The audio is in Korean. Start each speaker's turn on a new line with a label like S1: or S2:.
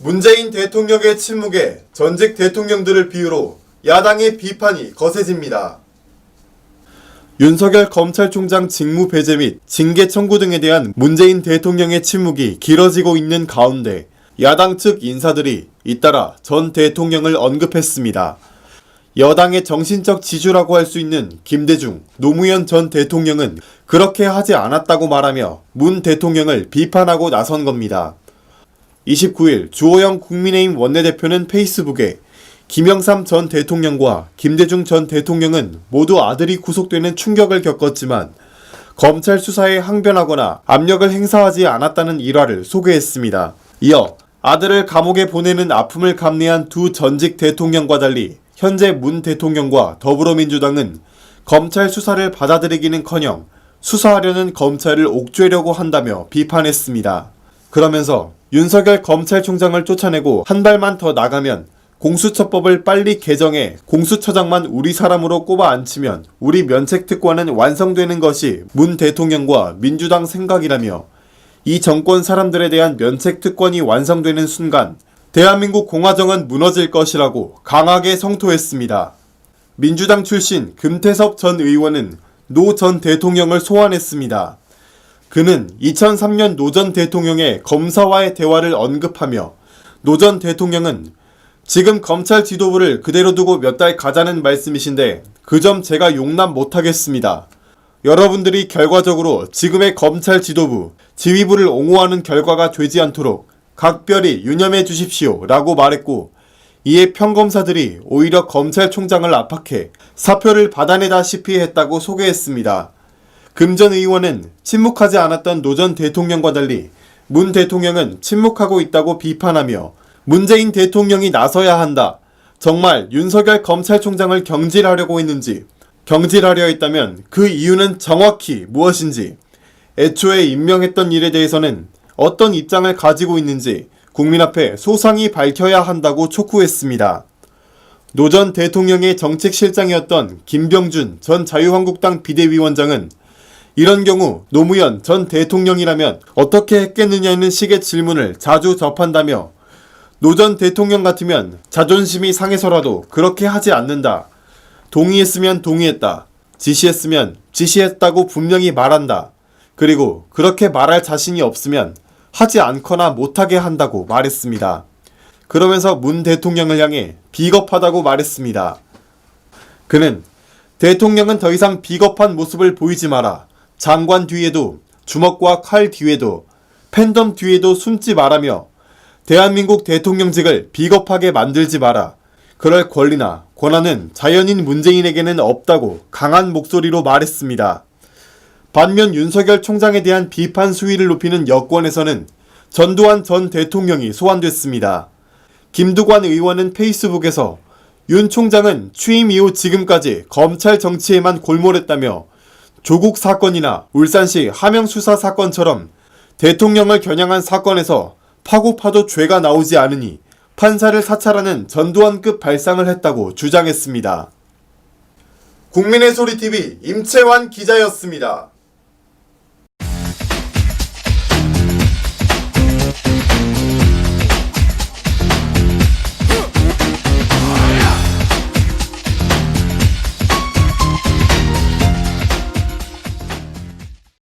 S1: 문재인 대통령의 침묵에 전직 대통령들을 비유로 야당의 비판이 거세집니다. 윤석열 검찰총장 직무 배제 및 징계 청구 등에 대한 문재인 대통령의 침묵이 길어지고 있는 가운데 야당 측 인사들이 잇따라 전 대통령을 언급했습니다. 여당의 정신적 지주라고 할 수 있는 김대중, 노무현 전 대통령은 그렇게 하지 않았다고 말하며 문 대통령을 비판하고 나선 겁니다. 29일 주호영 국민의힘 원내대표는 페이스북에 김영삼 전 대통령과 김대중 전 대통령은 모두 아들이 구속되는 충격을 겪었지만 검찰 수사에 항변하거나 압력을 행사하지 않았다는 일화를 소개했습니다. 이어 아들을 감옥에 보내는 아픔을 감내한 두 전직 대통령과 달리 현재 문 대통령과 더불어민주당은 검찰 수사를 받아들이기는커녕 수사하려는 검찰을 옥죄려고 한다며 비판했습니다. 그러면서 윤석열 검찰총장을 쫓아내고 한 발만 더 나가면 공수처법을 빨리 개정해 공수처장만 우리 사람으로 꼽아 앉히면 우리 면책특권은 완성되는 것이 문 대통령과 민주당 생각이라며 이 정권 사람들에 대한 면책특권이 완성되는 순간 대한민국 공화정은 무너질 것이라고 강하게 성토했습니다. 민주당 출신 금태섭 전 의원은 노 전 대통령을 소환했습니다. 그는 2003년 노 전 대통령의 검사와의 대화를 언급하며 노 전 대통령은 지금 검찰 지도부를 그대로 두고 몇 달 가자는 말씀이신데 그 점 제가 용납 못하겠습니다. 여러분들이 결과적으로 지금의 검찰 지도부, 지휘부를 옹호하는 결과가 되지 않도록 각별히 유념해 주십시오 라고 말했고 이에 평검사들이 오히려 검찰총장을 압박해 사표를 받아내다시피 했다고 소개했습니다. 금 전 의원은 침묵하지 않았던 노 전 대통령과 달리 문 대통령은 침묵하고 있다고 비판하며 문재인 대통령이 나서야 한다. 정말 윤석열 검찰총장을 경질하려고 했는지, 경질하려 했다면 그 이유는 정확히 무엇인지, 애초에 임명했던 일에 대해서는 어떤 입장을 가지고 있는지 국민 앞에 소상히 밝혀야 한다고 촉구했습니다. 노 전 대통령의 정책실장이었던 김병준 전 자유한국당 비대위원장은 이런 경우 노무현 전 대통령이라면 어떻게 했겠느냐는 식의 질문을 자주 접한다며 노 전 대통령 같으면 자존심이 상해서라도 그렇게 하지 않는다. 동의했으면 동의했다. 지시했으면 지시했다고 분명히 말한다. 그리고 그렇게 말할 자신이 없으면 하지 않거나 못하게 한다고 말했습니다. 그러면서 문 대통령을 향해 비겁하다고 말했습니다. 그는 대통령은 더 이상 비겁한 모습을 보이지 마라. 장관 뒤에도 주먹과 칼 뒤에도 팬덤 뒤에도 숨지 말라며 대한민국 대통령직을 비겁하게 만들지 마라. 그럴 권리나 권한은 자연인 문재인에게는 없다고 강한 목소리로 말했습니다. 반면 윤석열 총장에 대한 비판 수위를 높이는 여권에서는 전두환 전 대통령이 소환됐습니다. 김두관 의원은 페이스북에서 윤 총장은 취임 이후 지금까지 검찰 정치에만 골몰했다며 조국 사건이나 울산시 하명수사 사건처럼 대통령을 겨냥한 사건에서 파고 파도 죄가 나오지 않으니 판사를 사찰하는 전두환급 발상을 했다고 주장했습니다. 국민의 소리TV 임채환 기자였습니다.